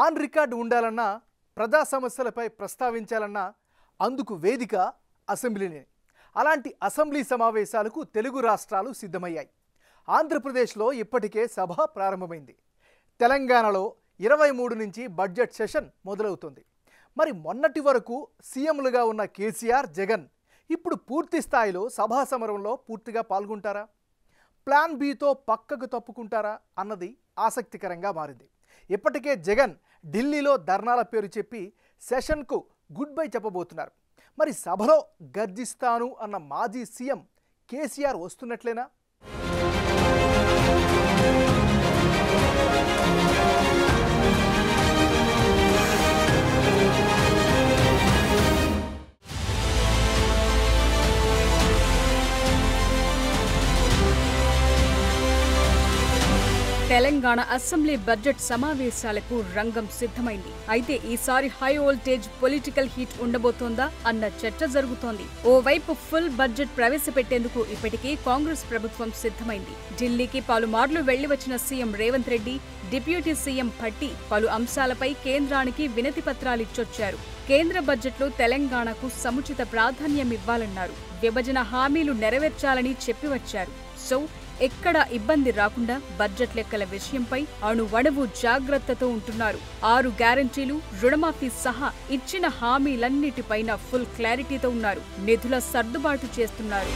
On record ఉండాలన్నా, ప్రజా సమస్యలపై ప్రస్తావించాలన్నా అందుకు వేదిక అసెంబ్లీనే. అలాంటి అసెంబ్లీ సమావేశాలకు తెలుగు రాష్ట్రాలు సిద్ధమయ్యాయి. ఆంధ్రప్రదేశ్లో ఇప్పటికే సభ ప్రారంభమైంది. తెలంగాణలో 23 నుంచి బడ్జెట్ సెషన్ మొదలవుతుంది. మరి మొన్నటి వరకు సీఎంలుగా ఉన్న కేసీఆర్, జగన్ ఇప్పుడు పూర్తి స్థాయిలో సభా సమరంలో పూర్తిగా పాల్గొంటారా? ప్లాన్ బితో పక్కకు తప్పుకుంటారా అన్నది ఆసక్తికరంగా మారింది. ఇప్పటికే జగన్ ఢిల్లీలో ధర్నాల పేరు చెప్పి సెషన్కు గుడ్ బై చెప్పబోతున్నారు. మరి సభలో గర్జిస్తాను అన్న మాజీ సీఎం కేసీఆర్ వస్తున్నట్లేనా? తెలంగాణ అసెంబ్లీ బడ్జెట్ సమావేశాలకు రంగం సిద్ధమైంది. అయితే ఈసారి హై వోల్టేజ్ పొలిటికల్ హీట్ ఉండబోతోందా అన్న చర్చ జరుగుతోంది. ఓవైపు ఫుల్ బడ్జెట్ ప్రవేశపెట్టేందుకు ఇప్పటికే కాంగ్రెస్ ప్రభుత్వం సిద్ధమైంది. ఢిల్లీకి పలుమార్లు వెళ్లి వచ్చిన CM Revanth Reddy, deputy CM Bhatti పలు అంశాలపై కేంద్రానికి వినతి పత్రాలిచ్చొచ్చారు. కేంద్ర బడ్జెట్లో తెలంగాణకు సముచిత ప్రాధాన్యమివ్వాలన్నారు. విభజన హామీలు నెరవేర్చాలని చెప్పివచ్చారు. సో ఎక్కడా ఇబ్బంది రాకుండా బడ్జెట్ లెక్కల విషయంపై అణువణువు జాగ్రత్తతో ఉంటున్నారు. 6 గ్యారంటీలు, రుణమాఫీ సహా ఇచ్చిన హామీలన్నిటిపైన ఫుల్ క్లారిటీతో ఉన్నారు. నిధుల సర్దుబాటు చేస్తున్నారు.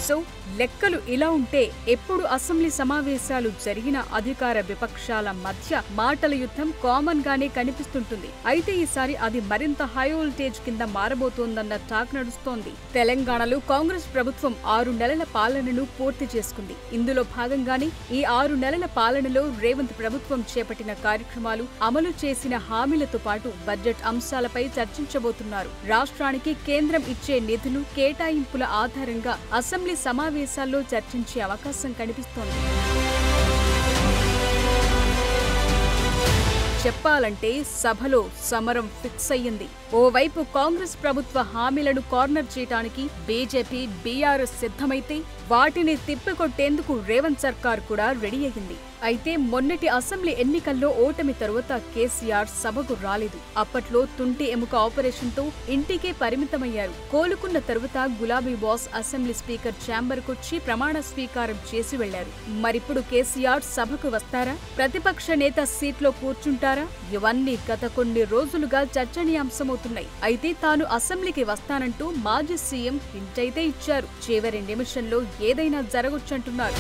సో లెక్కలు ఇలా ఉంటే ఎప్పుడు అసెంబ్లీ సమావేశాలు జరిగిన అధికార విపక్షాల మధ్య మాటల యుద్ధం కామన్ గానే కనిపిస్తుంటుంది. అయితే ఈసారి అది మరింత హై వోల్టేజ్ కింద మారబోతోందన్న టాక్ నడుస్తోంది. తెలంగాణలో కాంగ్రెస్ ప్రభుత్వం 6 నెలల పాలనను పూర్తి చేసుకుంది. ఇందులో భాగంగానే ఈ 6 నెలల పాలనలో రేవంత్ ప్రభుత్వం చేపట్టిన కార్యక్రమాలు, అమలు చేసిన హామీలతో పాటు బడ్జెట్ అంశాలపై చర్చించబోతున్నారు. రాష్ట్రానికి కేంద్రం ఇచ్చే నిధులు, కేటాయింపుల ఆధారంగా అసెంబ్లీ సమావేశాల్లో చర్చించే అవకాశం కనిపిస్తోంది. చెప్పాలంటే సభలో సమరం ఫిక్స్ అయ్యింది. ఓవైపు కాంగ్రెస్ ప్రభుత్వ హామీలను కార్నర్ చేయడానికి బీజేపీ, బీఆర్ఎస్ సిద్ధమైతే వాటిని తిప్పికొట్టేందుకు రేవంత్ సర్కార్ కూడా రెడీ అయింది. అయితే మొన్నటి అసెంబ్లీ ఎన్నికల్లో ఓటమి తరువాత కేసీఆర్ సభకు రాలేదు. అప్పట్లో తుంటి ఎముక ఆపరేషన్తో ఇంటికే పరిమితమయ్యారు. కోలుకున్న తరువాత గులాబీ బాస్ అసెంబ్లీ స్పీకర్ ఛాంబర్కొచ్చి ప్రమాణ స్వీకారం చేసి వెళ్లారు. మరిప్పుడు కేసీఆర్ సభకు వస్తారా? ప్రతిపక్ష నేత సీట్లో కూర్చుంటారా? ఇవన్నీ గత కొన్ని రోజులుగా చర్చనీయాంశమవుతున్నాయి. అయితే తాను అసెంబ్లీకి వస్తానంటూ మాజీ సీఎం హింట్ అయితే ఇచ్చారు. చివరి నిమిషంలో ఏదైనా జరగొచ్చంటున్నారు.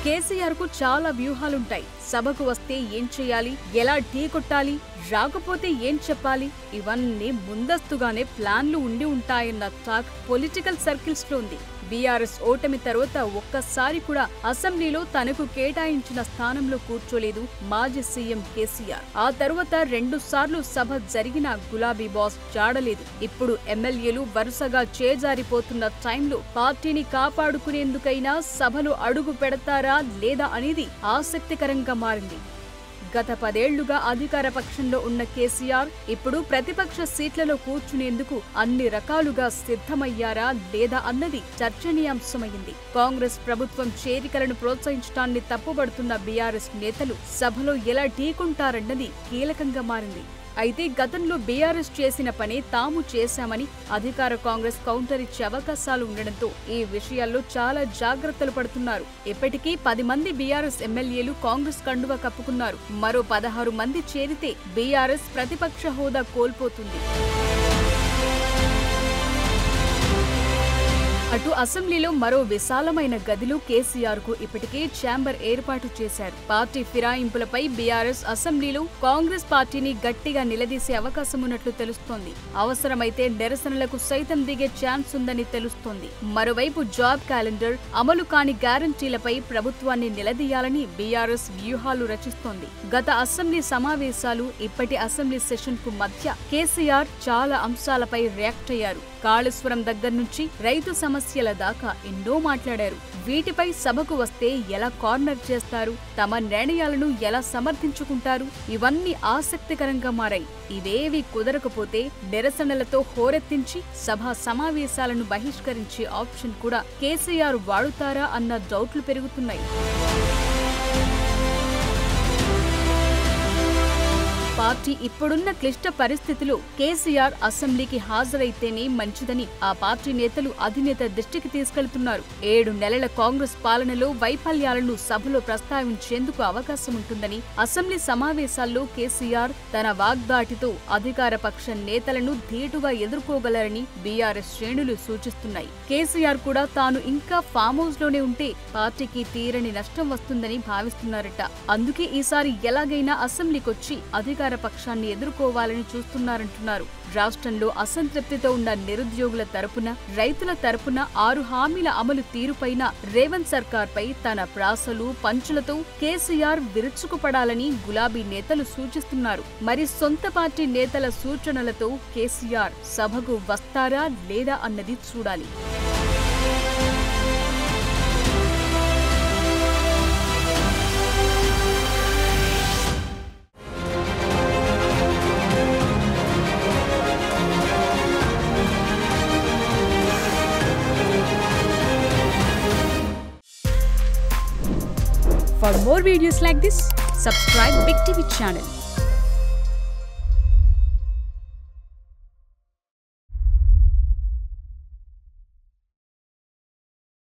కేసీఆర్ కు చాలా వ్యూహాలుంటాయి. సభకు వస్తే ఏం చేయాలి, ఎలా ఢీ కొట్టాలి, రాకపోతే ఏం చెప్పాలి, ఇవన్నీ ముందస్తుగానే ప్లాన్లు ఉండి ఉంటాయన్న టాక్ పొలిటికల్ సర్కిల్స్ లో ఉంది. బీఆర్ఎస్ ఓటమి తర్వాత ఒక్కసారి కూడా అసెంబ్లీలో తనకు కేటాయించిన స్థానంలో కూర్చోలేదు మాజీ సీఎం కేసీఆర్. ఆ తరువాత 2 సార్లు సభ జరిగిన గులాబీ బాస్ జాడలేదు. ఇప్పుడు ఎమ్మెల్యేలు వరుసగా చేజారిపోతున్న టైంలో పార్టీని కాపాడుకునేందుకైనా సభలో అడుగు పెడతారా లేదా అనేది ఆసక్తికరంగా మారింది. గత 10 ఏళ్లుగా అధికార పక్షంలో ఉన్న కేసీఆర్ ఇప్పుడు ప్రతిపక్ష సీట్లలో కూర్చునేందుకు అన్ని రకాలుగా సిద్ధమయ్యారా లేదా అన్నది చర్చనీయాంశమైంది. కాంగ్రెస్ ప్రభుత్వం చేరికలను ప్రోత్సహించడాన్ని తప్పుబడుతున్న బీఆర్ఎస్ నేతలు సభలో ఎలా ఢీకొంటారన్నది కీలకంగా మారింది. అయితే గతంలో బీఆర్ఎస్ చేసిన పని తాము చేశామని అధికార కాంగ్రెస్ కౌంటర్ ఇచ్చే అవకాశాలు ఉండడంతో ఈ విషయాల్లో చాలా జాగ్రత్తలు పడుతున్నారు. ఇప్పటికీ 10 మంది బీఆర్ఎస్ ఎమ్మెల్యేలు కాంగ్రెస్ కండువా కప్పుకున్నారు. మరో 16 మంది చేరితే బీఆర్ఎస్ ప్రతిపక్ష హోదా కోల్పోతుంది. అటు అసెంబ్లీలో మరో విశాలమైన గదిలో కేసీఆర్ కు ఇప్పటికే ఛాంబర్ ఏర్పాటు చేశారు. పార్టీ ఫిరాయింపులపై బీఆర్ఎస్ అసెంబ్లీలో కాంగ్రెస్ పార్టీని గట్టిగా నిలదీసే అవకాశం ఉన్నట్లు తెలుస్తోంది. అవసరమైతే నిరసనలకు సైతం దిగే ఛాన్స్ ఉందని తెలుస్తోంది. మరోవైపు జాబ్ క్యాలెండర్, అమలు కాని గ్యారంటీలపై ప్రభుత్వాన్ని నిలదీయాలని బీఆర్ఎస్ వ్యూహాలు రచిస్తోంది. గత అసెంబ్లీ సమావేశాలు, ఇప్పటి అసెంబ్లీ సెషన్ కు మధ్య కేసీఆర్ చాలా అంశాలపై రియాక్ట్ అయ్యారు. కాళేశ్వరం దగ్గర నుంచి రైతు సమస్య సమస్యల దాకా ఎన్నో మాట్లాడారు. వీటిపై సభకు వస్తే ఎలా కార్నర్ చేస్తారు, తమ నిర్ణయాలను ఎలా సమర్థించుకుంటారు, ఇవన్నీ ఆసక్తికరంగా మారాయి. ఇవేవి కుదరకపోతే నిరసనలతో హోరెత్తించి సభా సమావేశాలను బహిష్కరించే ఆప్షన్ కూడా కేసీఆర్ వాడుతారా అన్న డౌట్లు పెరుగుతున్నాయి. పార్టీ ఇప్పుడున్న క్లిష్ట పరిస్థితిలో కేసీఆర్ అసెంబ్లీకి హాజరైతేనే మంచిదని ఆ పార్టీ నేతలు అధినేత దృష్టికి తీసుకెళ్తున్నారు. 7 నెలల కాంగ్రెస్ పాలనలో వైఫల్యాలను సభలో ప్రస్తావించేందుకు అవకాశం ఉంటుందని, అసెంబ్లీ సమావేశాల్లో కేసీఆర్ తన వాగ్దాటితో అధికార పక్ష నేతలను ధీటుగా ఎదుర్కోగలరని బీఆర్ఎస్ శ్రేణులు సూచిస్తున్నాయి. కేసీఆర్ కూడా తాను ఇంకా ఫామ్ హౌస్ లోనే ఉంటే పార్టీకి తీరని నష్టం వస్తుందని భావిస్తున్నారట. అందుకే ఈసారి ఎలాగైనా అసెంబ్లీకొచ్చి అధికార పక్షాన్ని ఎదుర్కోవాలని చూస్తున్నారంటున్నారు. రాష్ట్రంలో అసంతృప్తితో ఉన్న నిరుద్యోగుల తరపున, రైతుల తరపున 6 హామీల అమలు తీరుపైన రేవంత్ సర్కార్పై తన ప్రాసలు, పంచులతో కేసీఆర్ విరుచుకుపడాలని గులాబీ నేతలు సూచిస్తున్నారు. మరి సొంత పార్టీ నేతల సూచనలతో కేసీఆర్ సభకు వస్తారా లేదా అన్నది చూడాలి. For more videos like this, subscribe Big TV channel.